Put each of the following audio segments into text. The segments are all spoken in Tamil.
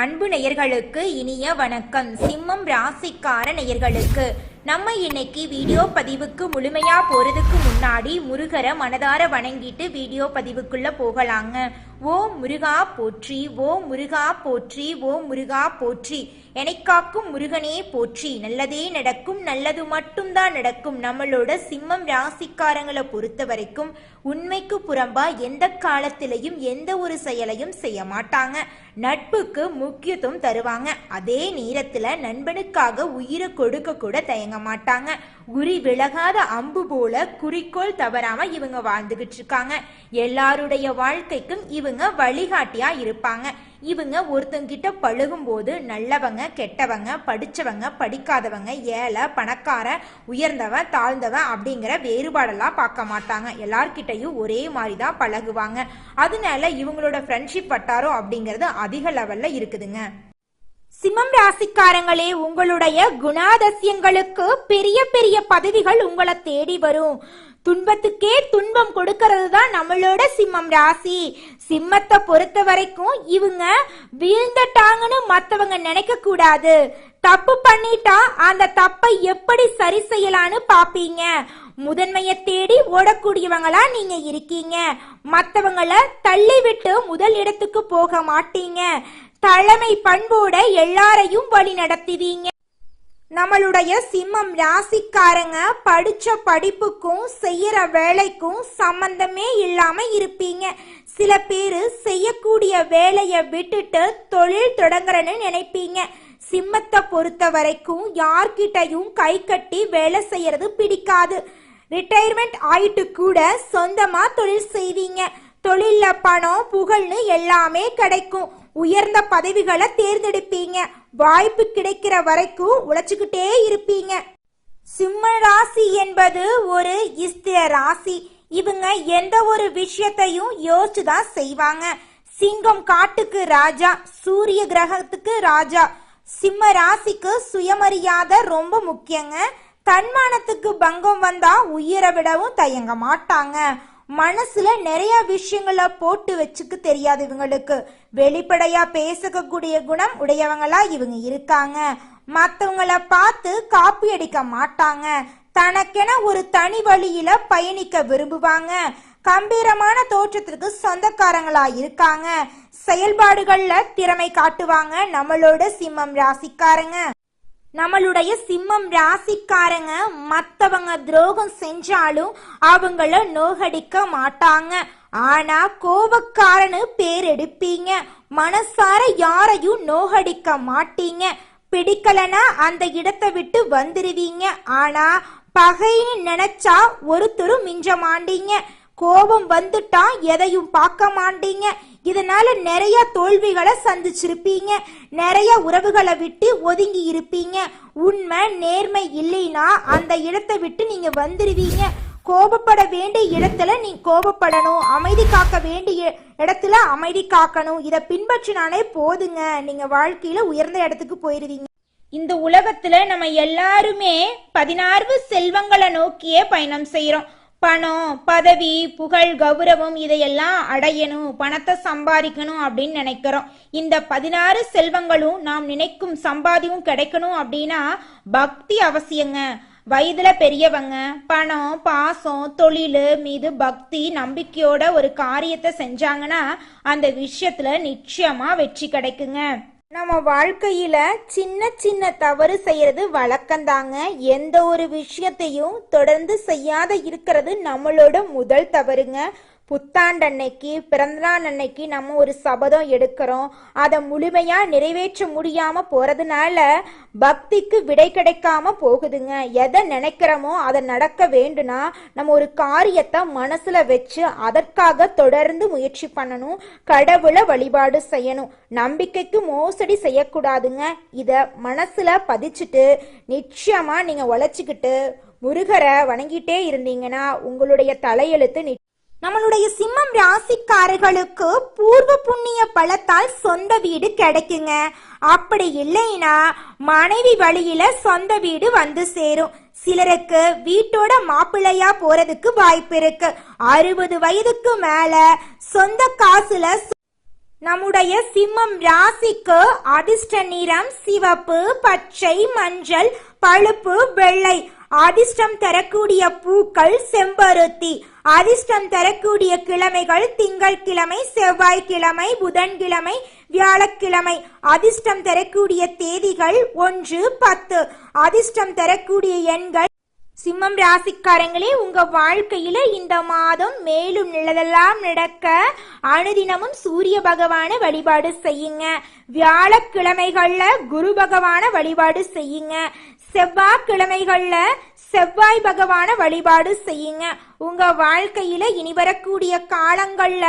அன்பு நேயர்களுக்கு இனிய வணக்கம். சிம்மம் ராசிக்கார நேயர்களுக்கு நம்ம இன்னைக்கு வீடியோ பதிவுக்கு முழுமையா போறதுக்கு முன்னாடி முருகரை மனதார வணங்கிட்டு வீடியோ பதிவுக்குள்ள போகலாங்க. ஓம் முருகா போற்றி, ஓம் முருகா போற்றி, ஓம் முருகா போற்றி, எனைக்காக்கும் முருகனே போற்றி. நல்லதே நடக்கும், நல்லது மட்டும்தான் நடக்கும். நம்மளோட சிம்மம் ராசிக்காரங்களை பொறுத்த வரைக்கும் உண்மைக்கு புறம்பா எந்த காலத்திலையும் எந்த ஒரு செயலையும் செய்ய மாட்டாங்க. நட்புக்கு முக்கியத்துவம் தருவாங்க. அதே நேரத்துல நண்பனுக்காக உயிரை கொடுக்க கூட தயங்க மாட்டாங்க. குறி விலகாத அம்பு போல குறிக்கோள் தவறாம இவங்க வாழ்ந்துகிட்டு இருக்காங்க. எல்லாருடைய வாழ்க்கைக்கும் இவங்க வழிகாட்டியா இருப்பாங்க. இவங்க ஒருத்தங்கிட்ட பழகும் போது நல்லவங்க கெட்டவங்க, படிச்சவங்க படிக்காதவங்க, ஏழை பணக்கார, உயர்ந்தவன் தாழ்ந்தவன் அப்படிங்கிற வேறுபாடெல்லாம் பார்க்க மாட்டாங்க. எல்லார்கிட்டையும் ஒரே மாதிரி தான் பழகுவாங்க. அதனால இவங்களோட ஃப்ரெண்ட்ஷிப் வட்டாரம் அப்படிங்கிறது அதிக லெவல்ல இருக்குதுங்க. சிம்மம் ராசிக்காரங்களே, உங்களுடைய குணாதிசயங்களுக்கு பெரிய பெரிய பதவிகள் உங்களை தேடி வரும். துன்பத்துக்கே துன்பம் கொடுக்கறது தான் நம்மளோட சிம்மம் ராசி. சிம்மத்தை பொறுத்த வரைக்கும் இவங்க வீழ்ந்துட்டாங்கன்னு மத்தவங்க நினைக்க கூடாது. தப்பு பண்ணிட்டா அந்த தப்பை எப்படி சரி செய்யலான்னு பாப்பீங்க. முதன்மையை தேடி ஓடக்கூடியவங்களா நீங்க இருக்கீங்க. மத்தவங்களை தள்ளி விட்டு முதல் இடத்துக்கு போக மாட்டீங்க. தலைமை பண்போட எல்லாரையும் வழி நடத்துவீங்க. நம்மளுடைய சிம்மம் ராசிக்காரங்க படிச்ச படிப்புக்கும் செய்யற வேலைக்கும் சம்பந்தமே இல்லாம இருப்பீங்க. சில பேரு செய்யக்கூடிய வேலையை விட்டுட்டு தொழில் தொடங்குறன்னு நினைப்பீங்க. சிம்மத்தை பொறுத்த வரைக்கும் யார்கிட்டையும் கை கட்டி வேலை செய்யறது பிடிக்காது. ரிட்டையர்மெண்ட் ஆயிட்டு கூட சொந்தமா தொழில் செய்வீங்க. தொழில பணம் புகழ்னு எல்லாமே கிடைக்கும். உயர்ந்த பதவிகளை தேர்ந்தெடுப்பீங்க. வாய்ப்பு கிடைக்கிற வரைக்கும் உழைச்சுக்கிட்டே இருப்பீங்க. சிம்ம ராசி என்பது ஒரு ஸ்திர ராசி. இவங்க எந்த ஒரு விஷயத்தையும் யோசிச்சுதான் செய்வாங்க. சிங்கம் காட்டுக்கு ராஜா, சூரிய கிரகத்துக்கு ராஜா. சிம்ம ராசிக்கு சுயமரியாதை ரொம்ப முக்கியங்க. தன்மானத்துக்கு பங்கம் வந்தா உயிரை விடவும் தயங்க மாட்டாங்க. மனசுல நிறைய விஷயங்களை போட்டு வச்சுக்க தெரியாது இவங்களுக்கு. வெளிப்படையா பேசக்கூடிய குணம் உடையவங்களா இவங்க இருக்காங்க. மற்றவங்களை பார்த்து காப்பி அடிக்க மாட்டாங்க. தனக்கென ஒரு தனி வழியில பயணிக்க விரும்புவாங்க. கம்பீரமான தோற்றத்திற்கு சொந்தக்காரங்களா இருக்காங்க. செயல்பாடுகள்ல திறமை காட்டுவாங்க நம்மளோட சிம்மம் ராசிக்காரங்க. நம்மளுடைய சிம்மம் ராசிக்காரங்க மத்தவங்க துரோகம் செஞ்சாலும் அவங்கள நோகடிக்க மாட்டாங்க. ஆனா கோபக்காரன்னு பேர் எடுப்பீங்க. மனசார யாரையும் நோகடிக்க மாட்டீங்க. பிடிக்கலனா அந்த இடத்தை விட்டு வந்துருவீங்க. ஆனா பகைன்னு நினைச்சா ஒருத்தரும் மிஞ்ச மாட்டீங்க. கோபம் வந்துட்டா எதையும் பார்க்க மாட்டீங்க. இதனால நிறைய தோல்விகளை சந்திச்சிருப்பீங்க. நிறைய உறவுகளை விட்டு ஒதுங்கி இருப்பீங்க. உண்மை நேர்மை இல்லைன்னா அந்த இடத்தை விட்டு நீங்க வந்துருவீங்க. கோபப்பட வேண்டிய இடத்துல நீங்க கோபப்படணும். அமைதி காக்க வேண்டிய இடத்துல அமைதி காக்கணும். இதை பின்பற்றினாலே போதுங்க, நீங்க வாழ்க்கையில உயர்ந்த இடத்துக்கு போயிருவீங்க. இந்த உலகத்துல நம்ம எல்லாருமே 16 செல்வங்களை நோக்கியே பயணம் செய்யறோம். பணம், பதவி, புகழ், கௌரவம் இதையெல்லாம் அடையணும், பணத்தை சம்பாதிக்கணும் அப்படின்னு நினைக்கிறோம். இந்த 16 செல்வங்களும் நாம் நினைக்கும் சம்பாதியும் கிடைக்கணும் அப்படின்னா பக்தி அவசியங்க. வயதுல பெரியவங்க பணம், பாசம், தொழில் மீது பக்தி நம்பிக்கையோட ஒரு காரியத்தை செஞ்சாங்கன்னா அந்த விஷயத்துல நிச்சயமா வெற்றி கிடைக்குங்க. நம்ம வாழ்க்கையில சின்ன சின்ன தவறு செய்யறது வழக்கம்தாங்க. எந்த ஒரு விஷயத்தையும் தொடர்ந்து செய்யாத இருக்கிறது நம்மளோட முதல் தவறுங்க. புத்தாண்டன்னைக்கு பிறந்தநாள் அன்னைக்கு நம்ம ஒரு சபதம் எடுக்கிறோம். அதை முழுமையா நிறைவேற்ற முடியாம போறதுனால பக்திக்கு விடை கிடைக்காம போகுதுங்க. எதை நினைக்கிறோமோ அதை நடக்க வேண்டும்னா நம்ம ஒரு காரியத்தை மனசுல வச்சு அதற்காக தொடர்ந்து முயற்சி பண்ணணும். கடவுளை வழிபாடு செய்யணும். நம்பிக்கைக்கு மோசடி செய்யக்கூடாதுங்க. இத மனசுல பதிச்சுட்டு நிச்சயமா நீங்க உழைச்சிக்கிட்டு முருகரை வணங்கிட்டே இருந்தீங்கன்னா உங்களுடைய தலையெழுத்து. நம்மளுடைய சிம்மம் ராசிக்காரர்களுக்கு பூர்வ புண்ணிய பலத்தால் சொந்த வீடு கிடைக்குங்க. அப்படி இல்லைன்னா மனைவி வழியில சொந்த வீடு வந்து சேரும். சிலருக்கு வீட்டோட மாப்பிள்ளையா போறதுக்கு வாய்ப்பு இருக்கு. 60 வயதுக்கு மேல சொந்த காசுல நம்முடைய சிம்மம் ராசிக்கு அதிர்ஷ்ட நிறம் சிவப்பு, பச்சை, மஞ்சள், பழுப்பு, வெள்ளை. அதிர்ஷ்டம் தரக்கூடிய பூக்கள் செம்பருத்தி. அதிர்ஷ்டம் தரக்கூடிய கிழமைகள் திங்கட்கிழமை, செவ்வாய்க்கிழமை, புதன்கிழமை, வியாழக்கிழமை. அதிர்ஷ்டம் தரக்கூடிய தேதிகள் 1, 10. அதிர்ஷ்டம் தரக்கூடிய எண்கள். சிம்மம் ராசிக்காரங்களே, உங்க வாழ்க்கையில இந்த மாதம் மேலும் நல்லதெல்லாம் நடக்க அனுதினமும் சூரிய பகவான வழிபாடு செய்யுங்க. வியாழக்கிழமைகள்ல குரு பகவான வழிபாடு செய்யுங்க. செவ்வாய்க்கிழமைகள்ல செவ்வாய் பகவான வழிபாடு செய்யுங்க. உங்க வாழ்க்கையில இனி வரக்கூடிய காலங்கள்ல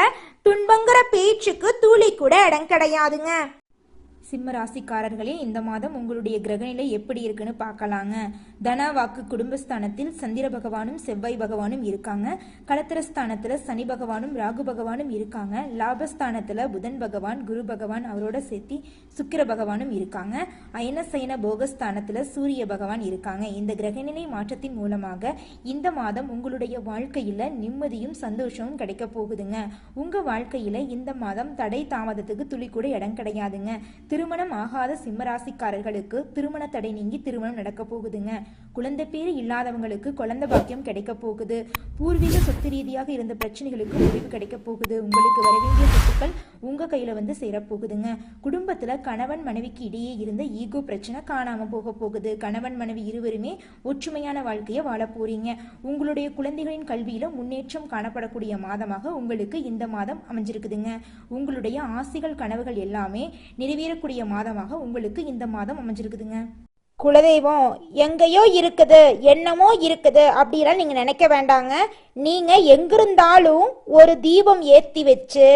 துன்பங்கிற பேச்சுக்கு துளி கூட இடம் கிடையாதுங்க. சிம்ம ராசிக்காரர்களே, இந்த மாதம் உங்களுடைய கிரகநிலை எப்படி இருக்குன்னு பார்க்கலாங்க. தன வாக்கு குடும்பஸ்தானத்தில் சந்திர பகவானும் செவ்வாய் பகவானும் இருக்காங்க. கலத்திரஸ்தானத்துல சனி பகவானும் ராகு பகவானும் இருக்காங்க. லாபஸ்தானத்துல புதன் பகவான், குரு பகவான் அவரோட சேர்த்தி சுக்கிர பகவானும் இருக்காங்க. அயனசயன போகஸ்தானத்துல சூரிய பகவான் இருக்காங்க. இந்த கிரகநிலை மாற்றத்தின் மூலமாக இந்த மாதம் உங்களுடைய வாழ்க்கையில நிம்மதியும் சந்தோஷமும் கிடைக்க போகுதுங்க. உங்க வாழ்க்கையில இந்த மாதம் தடை தாமதத்துக்கு துளி கூட இடம் கிடையாதுங்க. திருமணம் ஆகாத சிம்மராசிக்காரர்களுக்கு திருமண தடை நீங்கி திருமணம் நடக்க போகுதுங்க. குழந்தை பேரு இல்லாதவங்களுக்கு குழந்தை பாக்கியம் கிடைக்க போகுது. பூர்வீக சொத்து ரீதியாக இருந்த பிரச்சனைகளுக்கு முடிவு கிடைக்க போகுது. உங்களுக்கு வரவேண்டிய சொத்துக்கள் உங்க கையில வந்து சேரப்போகுதுங்க. குடும்பத்துல கணவன் மனைவிக்கு இடையே இருந்த ஈகோ பிரச்சனை காணாம போக போகுது. கணவன் மனைவி இருவருமே ஒற்றுமையான வாழ்க்கையை வாழ போறீங்க. உங்களுடைய குழந்தைகளின் கல்வியில முன்னேற்றம் காணப்படக்கூடிய மாதமாக உங்களுக்கு இந்த மாதம் அமைஞ்சிருக்குதுங்க. உங்களுடைய ஆசைகள் கனவுகள் எல்லாமே நிறைவேறக்கூடிய மாதமாக உங்களுக்கு இந்த மாதம் அமைஞ்சிருக்குதுங்க. குலதெய்வம் எங்கேயோ இருக்குது, என்னமோ இருக்குது அப்படிலாம் நீங்க நினைக்க வேண்டாங்க. நீங்க எங்கிருந்தாலும் ஒரு தீபம் ஏற்றி வச்சு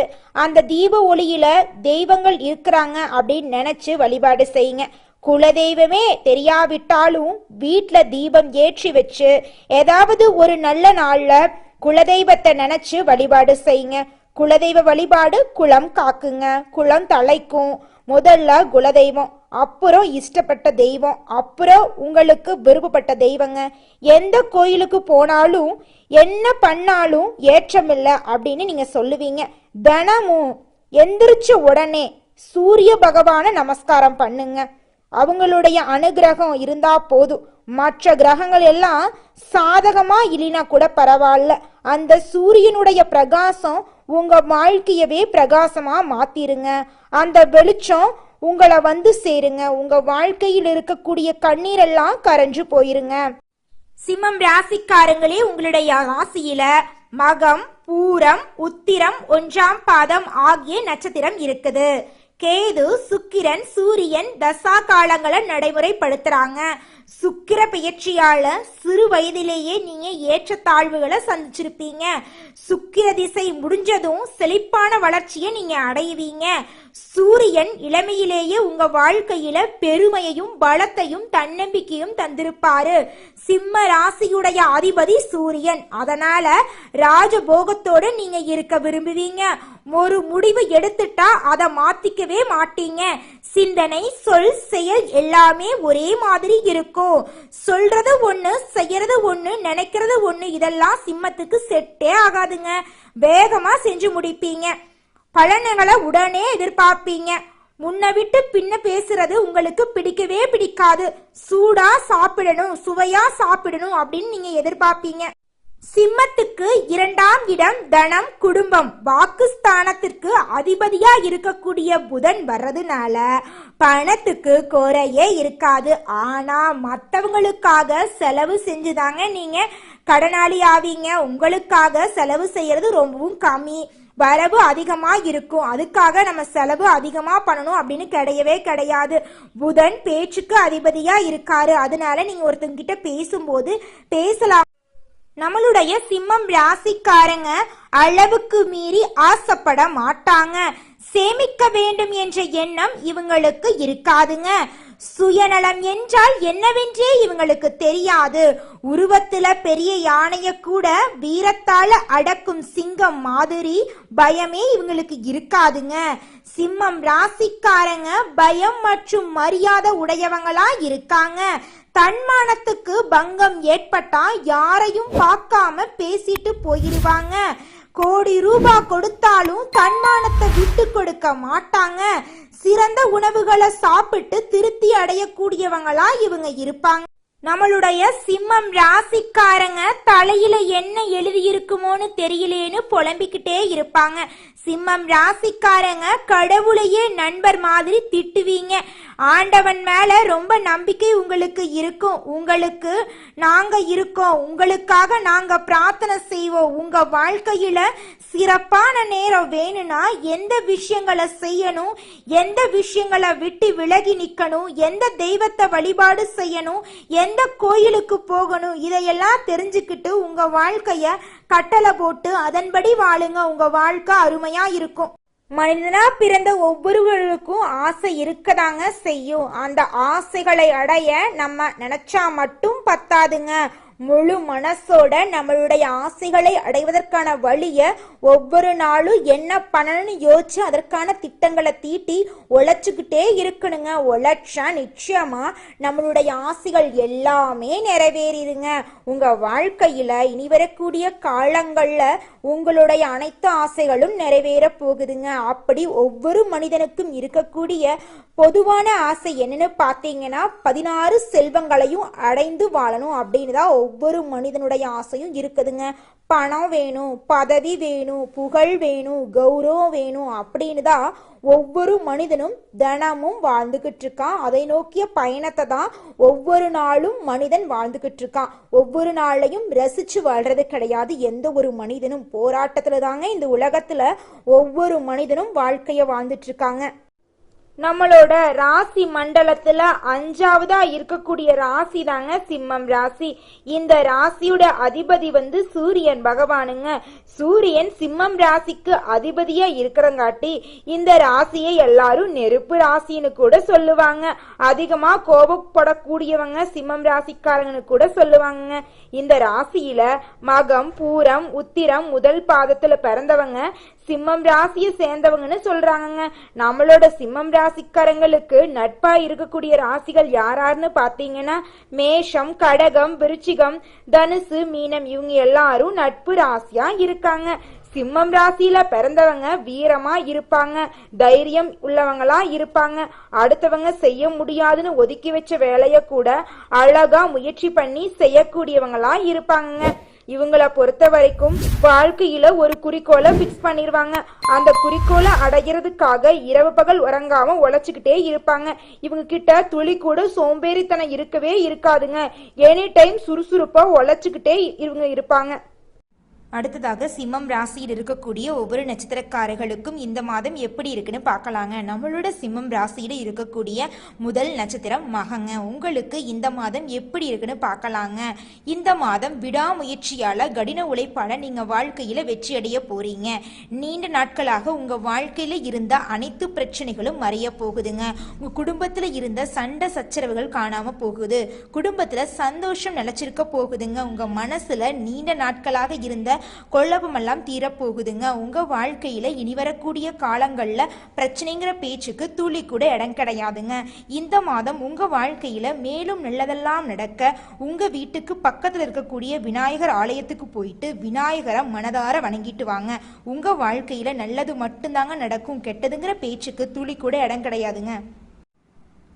அந்த தீப ஒளியில தெய்வங்கள் இருக்கிறாங்க அப்படின்னு நினைச்சு வழிபாடு செய்யுங்க. குலதெய்வமே தெரியாவிட்டாலும் வீட்டில் தீபம் ஏற்றி வச்சு ஏதாவது ஒரு நல்ல நாள்ல குலதெய்வத்தை நினைச்சு வழிபாடு செய்யுங்க. குலதெய்வ வழிபாடு குலம் காக்குங்க, குலம் தலைக்கும். முதல்ல குலதெய்வம், அப்புறம் இஷ்டப்பட்ட தெய்வம், அப்புறம் உங்களுக்கு விருப்பப்பட்ட தெய்வங்க. எந்த கோயிலுக்கு போனாலும் என்ன பண்ணாலும் ஏற்றமில்லை அப்படின்னு நீங்க சொல்லுவீங்க. தினமும் எந்திரிச்ச உடனே சூரிய பகவான நமஸ்காரம் பண்ணுங்க. அவங்களுடைய அனுகிரகம் இருந்தா போதும். மற்ற கிரகங்கள் எல்லாம் சாதகமா இல்லைனா கூட பரவாயில்ல, அந்த சூரியனுடைய பிரகாசம் உங்க வாழ்க்கையவே பிரகாசமா மாத்திருங்க. அந்த வெளிச்சம் உங்களை வந்து சேருங்க. உங்க வாழ்க்கையில் இருக்கக்கூடிய கண்ணீரெல்லாம் கரைஞ்சு போயிருங்க. சிம்மம் ராசிக்காரங்களே, உங்களுடைய ராசியில மகம், பூரம், உத்திரம், 1ஆம் பாதம் ஆகிய நட்சத்திரம் இருக்குது. கேது, சுக்கிரன், சூரியன் தசா காலங்களை நடைமுறைப்படுத்துறாங்க. சுக்கிர பெயர்ச்சியால சிறு வயதிலேயே நீங்க ஏற்றத்தாழ்வுகளை சந்திச்சிருப்பீங்க. சுக்கிர திசை முடிஞ்சதும் செழிப்பான வளர்ச்சியை நீங்க அடைவீங்க. சூரியன் இளமையிலேயே உங்க வாழ்க்கையில பெருமையையும் பலத்தையும் தன்னம்பிக்கையும் தந்திருப்பாரு. சிம்ம ராசியுடைய அதிபதி சூரியன். அதனால ராஜபோகத்தோடு நீங்க இருக்க விரும்புவீங்க. ஒரு முடிவு எடுத்துட்டா அதை மாத்திக்கவே மாட்டீங்க. சிந்தனை, சொல், செயல் எல்லாமே ஒரே மாதிரி இருக்கும். சொல்றது ஒண்ணு, செய்யறது ஒண்ணு, நினைக்கிறது ஒண்ணு. இதெல்லாம் சிம்மத்துக்கு செட்டே ஆகாதுங்க. வேகமா செஞ்சு முடிப்பீங்க. பலன்களை உடனே எதிர்பார்ப்பீங்க. முன்ன விட்டு பின்ன பேசுறது உங்களுக்கு பிடிக்கவே பிடிக்காது. சூடா சாப்பிடணும், சுவையா சாப்பிடணும் அப்படின்னு நீங்க எதிர்பார்ப்பீங்க. சிம்மத்துக்கு 2ஆம் இடம் தனம், குடும்பம், வாக்குஸ்தானத்திற்கு அதிபதியா இருக்கக்கூடிய புதன் வர்றதுனால பணத்துக்கு குறையே இருக்காது. ஆனா மற்றவங்களுக்காக செலவு செஞ்சுதாங்க நீங்க கடனாளி ஆவீங்க. உங்களுக்காக செலவு செய்யறது ரொம்பவும் கம்மி. வரவு அதிகமா இருக்கும். அதுக்காக நம்ம செலவு அதிகமா பண்ணணும் அப்படின்னு கிடையவே கிடையாது. புதன் பேச்சுக்கு அதிபதியா இருக்காரு. அதனால நீங்க ஒருத்தங்கிட்ட பேசும்போது பேசலாம். நம்மளுடைய சிம்மம் ராசிக்காரங்க அளவுக்கு மீறி ஆசைப்பட மாட்டாங்க. சேமிக்க வேண்டும் என்ற எண்ணம் இவங்களுக்கு இருக்காதுங்க. சுயநலம் என்றால் என்னவென்றே இவங்களுக்கு தெரியாது. உருவத்துல பெரிய யானைய கூட வீரத்தால அடக்கும் சிங்கம் மாதிரி பயமே இவங்களுக்கு இருக்காதுங்க. சிம்மம் ராசிக்காரங்க பயம் மற்றும் மரியாதை உடையவங்களா இருக்காங்க. தன்மானத்துக்கு பங்கம் ஏற்பட்டா யாரையும் பார்க்காம பேசிட்டு போயிருவாங்க. கோடி ரூபாய் கொடுத்தாலும் தன்மானத்தை விட்டு கொடுக்க மாட்டாங்க. சிறந்த உணவுகளை சாப்பிட்டு திருப்தி அடையக்கூடியவங்களா இவங்க இருப்பாங்க. நம்மளுடைய சிம்மம் ராசிக்காரங்க தலையில என்ன எழுதியிருக்குமோன்னு தெரியலேன்னு புலம்பிக்கிட்டே இருப்பாங்க. சிம்மம் ராசிக்காரங்க கடவுளையே நண்பர் மாதிரி திட்டுவீங்க. ஆண்டவன் மேல ரொம்ப நம்பிக்கை உங்களுக்கு இருக்கும். உங்களுக்கு நாங்க இருக்கோம், உங்களுக்காக நாங்க பிரார்த்தனை செய்வோம். உங்க வாழ்க்கையில சிறப்பான நேரம் வேணும்னா எந்த விஷயங்களை செய்யணும், எந்த விஷயங்களை விட்டு விலகி நிக்கணும், எந்த தெய்வத்தை வழிபாடு செய்யணும், எந்த கோயிலுக்கு போகணும், இதையெல்லாம் தெரிஞ்சுக்கிட்டு உங்க வாழ்க்கைய கட்டளை போட்டு அதன்படி வாழுங்க. உங்க வாழ்க்கை அருமையா இருக்கும். மனிதனா பிறந்த ஒவ்வொருவருக்கும் ஆசை இருக்கதாங்க செய்யும். அந்த ஆசைகளை அடைய நம்ம நினைச்சா மட்டும் பத்தாதுங்க. முழு மனசோட நம்மளுடைய ஆசைகளை அடைவதற்கான வழிய ஒவ்வொரு நாளும் என்ன பண்ணணும்னு யோசிச்சு அதற்கான திட்டங்களை தீட்டி உழைச்சுக்கிட்டே இருக்கணுங்க. உழைச்சா நிச்சயமா நம்மளுடைய ஆசைகள் எல்லாமே நிறைவேறிடுங்க. உங்க வாழ்க்கையில இனி வரக்கூடிய காலங்கள்ல உங்களுடைய அனைத்து ஆசைகளும் நிறைவேற போகுதுங்க. அப்படி ஒவ்வொரு மனிதனுக்கும் இருக்கக்கூடிய பொதுவான ஆசை என்னன்னு பார்த்தீங்கன்னா 16 செல்வங்களையும் அடைந்து வாழணும் அப்படின்னு தான் ஒவ்வொரு மனிதனுடைய ஆசையும் இருக்குதுங்க. பணம் வேணும், பதவி வேணும், புகழ் வேணும், கௌரவம் வேணும் அப்படின்னு தான் ஒவ்வொரு மனிதனும் தினமும் வாழ்ந்துகிட்டு இருக்கான். அதை நோக்கிய பயணத்தை தான் ஒவ்வொரு நாளும் மனிதன் வாழ்ந்துகிட்டு இருக்கான். ஒவ்வொரு நாளையும் ரசிச்சு வாழ்றது கிடையாது. எந்த ஒரு மனிதனும் போராட்டத்துல தாங்க இந்த உலகத்துல ஒவ்வொரு மனிதனும் வாழ்க்கைய வாழ்ந்துட்டு இருக்காங்க. நம்மளோட ராசி மண்டலத்துல 5வதா இருக்கக்கூடிய ராசி தாங்க சிம்மம் ராசி. இந்த ராசியோட அதிபதி சூரியன் பகவானுங்க. சூரியன் சிம்மம் ராசிக்கு அதிபதியா இருக்கிறங்காட்டி இந்த ராசியை எல்லாரும் நெருப்பு ராசின்னு கூட சொல்லுவாங்க. அதிகமா கோபப்படக்கூடியவங்க சிம்மம் ராசிக்காரங்கன்னு கூட சொல்லுவாங்க. இந்த ராசியில மகம், பூரம், உத்திரம் முதல் பாதத்துல பிறந்தவங்க சிம்மம் ராசியை சேர்ந்தவங்கன்னு சொல்றாங்க. நம்மளோட சிம்மம் ராசிக்காரங்களுக்கு நட்பா இருக்கக்கூடிய ராசிகள் யாராருன்னு பாத்தீங்கன்னா மேஷம், கடகம், விருச்சிகம், தனுசு, மீனம் இவங்க எல்லாரும் நட்பு ராசியா இருக்காங்க. சிம்மம் ராசியில பிறந்தவங்க வீரமா இருப்பாங்க, தைரியம் உள்ளவங்களா இருப்பாங்க. அடுத்தவங்க செய்ய முடியாதுன்னு ஒதுக்கி வச்ச வேலைய கூட அழகா முயற்சி பண்ணி செய்யக்கூடியவங்களா இருப்பாங்க. இவங்களை பொறுத்த வரைக்கும் வாழ்க்கையில ஒரு குறிக்கோளை பிக்ஸ் பண்ணிருவாங்க. அந்த குறிக்கோளை அடைகிறதுக்காக இரவு பகல் உறங்காம உழைச்சுக்கிட்டே இருப்பாங்க. இவங்க கிட்ட துளி கூட சோம்பேறித்தனம் இருக்கவே இருக்காதுங்க. எனி டைம் சுறுசுறுப்பா உழைச்சுக்கிட்டே இவங்க இருப்பாங்க. அடுத்ததாக சிம்மம் ராசியில் இருக்கக்கூடிய ஒவ்வொரு நட்சத்திரக்காரர்களுக்கும் இந்த மாதம் எப்படி இருக்குன்னு பார்க்கலாங்க. நம்மளோட சிம்மம் ராசியில இருக்கக்கூடிய முதல் நட்சத்திரம் மகங்க. உங்களுக்கு இந்த மாதம் எப்படி இருக்குன்னு பார்க்கலாங்க. இந்த மாதம் விடாமுயற்சியால கடின உழைப்பால நீங்க வாழ்க்கையில வெற்றி அடைய போறீங்க. நீண்ட நாட்களாக உங்க வாழ்க்கையில இருந்த அனைத்து பிரச்சனைகளும் மறைய போகுதுங்க. உங்க குடும்பத்துல இருந்த சண்டை சச்சரவுகள் காணாம போகுது. குடும்பத்துல சந்தோஷம் நிலைச்சிருக்க போகுதுங்க. உங்க மனசுல நீண்ட நாட்களாக இருந்த கொள்ளப்பமெல்லாம் தீரப்போகுதுங்க. உங்க வாழ்க்கையில இனி வரக்கூடிய காலங்கள்ல பிரச்சனைங்கிற பேச்சுக்கு துளி கூட இடம் கிடையாதுங்க. இந்த மாதம் உங்க வாழ்க்கையில மேலும் நல்லதெல்லாம் நடக்க உங்க வீட்டுக்கு பக்கத்துல இருக்கக்கூடிய விநாயகர் ஆலயத்துக்கு போயிட்டு விநாயகரை மனதார வணங்கிட்டு வாங்க. உங்க வாழ்க்கையில நல்லது மட்டும்தாங்க நடக்கும். கெட்டதுங்கிற பேச்சுக்கு துளி கூட இடம் கிடையாதுங்க.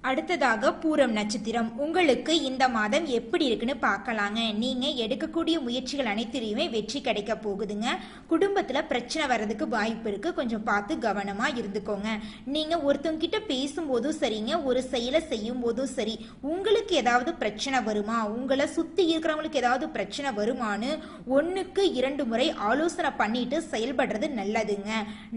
அடுத்ததாக பூரம் நட்சத்திரம். உங்களுக்கு இந்த மாதம் எப்படி இருக்குன்னு பார்க்கலாங்க. நீங்க எடுக்கக்கூடிய முயற்சிகள் அனைத்திலையுமே வெற்றி கிடைக்க போகுதுங்க. குடும்பத்துல பிரச்சனை வர்றதுக்கு வாய்ப்பு இருக்கு. கொஞ்சம் பார்த்து கவனமா இருந்துக்கோங்க. நீங்க ஒருத்தவங்க கிட்ட பேசும்போதும் சரிங்க, ஒரு செயலை செய்யும் போதும் சரி, உங்களுக்கு ஏதாவது பிரச்சனை வருமா, உங்களை சுத்தி இருக்கிறவங்களுக்கு ஏதாவது பிரச்சனை வருமானு 1க்கு 2 முறை ஆலோசனை பண்ணிட்டு செயல்படுறது நல்லதுங்க.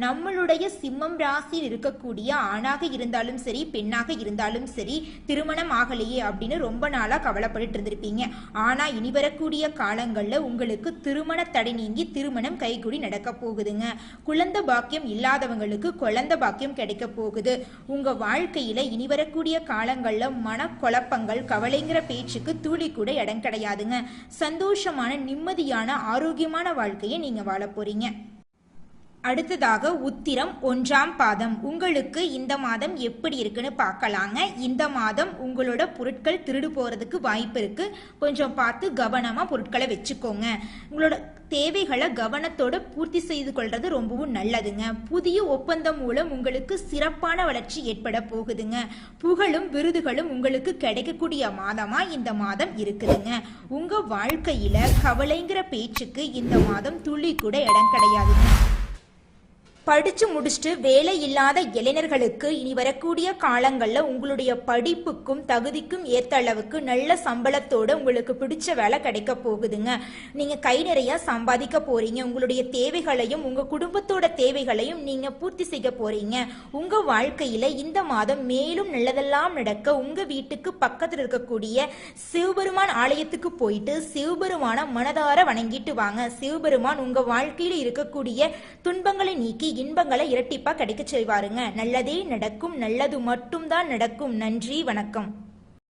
நம்மளுடைய சிம்மம் ராசியில் இருக்கக்கூடிய ஆணாக இருந்தாலும் சரி, பெண்ணாக இருந்தாலும் சரி, திருமணம் ஆகலையே அப்படின்னு ரொம்ப நாளா கவலைப்பட்டு இருந்திருப்பீங்க. ஆனா இனி வரக்கூடிய காலங்கள்ல உங்களுக்கு திருமண தடை நீங்கி திருமணம் கைகூடி நடக்க போகுதுங்க. குழந்தை பாக்கியம் இல்லாதவங்களுக்கு குழந்தை பாக்கியம் கிடைக்க போகுது. உங்க வாழ்க்கையில இனி வரக்கூடிய காலங்கள்ல மனக்குழப்பங்கள், கவலைங்கிற பேச்சுக்கு துளி கூட இடம் கிடையாதுங்க. சந்தோஷமான, நிம்மதியான, ஆரோக்கியமான வாழ்க்கையை நீங்க வாழ போறீங்க. அடுத்ததாக உத்திரம் 1ஆம் பாதம். உங்களுக்கு இந்த மாதம் எப்படி இருக்குன்னு பார்க்கலாங்க. இந்த மாதம் உங்களோட பொருட்கள் திருடு போறதுக்கு வாய்ப்பு இருக்கு. கொஞ்சம் பார்த்து கவனமா பொருட்களை வச்சுக்கோங்க. உங்களோட தேவைகளை கவனத்தோட பூர்த்தி செய்து கொள்றது ரொம்பவும் நல்லதுங்க. புதிய ஒப்பந்தம் மூலம் உங்களுக்கு சிறப்பான வளர்ச்சி ஏற்பட போகுதுங்க. புகழும் விருதுகளும் உங்களுக்கு கிடைக்கக்கூடிய மாதமா இந்த மாதம் இருக்குதுங்க. உங்க வாழ்க்கையில கவலைங்கிற பேச்சுக்கு இந்த மாதம் துளி கூட இடம் கிடையாதுங்க. படிச்சு முடிச்சுட்டு வேலை இல்லாத இளைஞர்களுக்கு இனி வரக்கூடிய காலங்களில் உங்களுடைய படிப்புக்கும் தகுதிக்கும் ஏற்ற அளவுக்கு நல்ல சம்பளத்தோடு உங்களுக்கு பிடிச்ச வேலை கிடைக்க போகுதுங்க. நீங்கள் கை நிறைய சம்பாதிக்க போறீங்க. உங்களுடைய தேவைகளையும் உங்கள் குடும்பத்தோட தேவைகளையும் நீங்கள் பூர்த்தி செய்ய போறீங்க. உங்கள் வாழ்க்கையில் இந்த மாதம் மேலும் நல்லதெல்லாம் நடக்க உங்கள் வீட்டுக்கு பக்கத்தில் இருக்கக்கூடிய சிவபெருமான் ஆலயத்துக்கு போயிட்டு சிவபெருமான மனதார வணங்கிட்டு வாங்க. சிவபெருமான் உங்கள் வாழ்க்கையில் இருக்கக்கூடிய துன்பங்களை நீக்கி இன்பங்களை இரட்டிப்பா கிடைக்க செய்வாருங்க. நல்லதே நடக்கும். நல்லது மட்டும்தான் நடக்கும். நன்றி, வணக்கம்.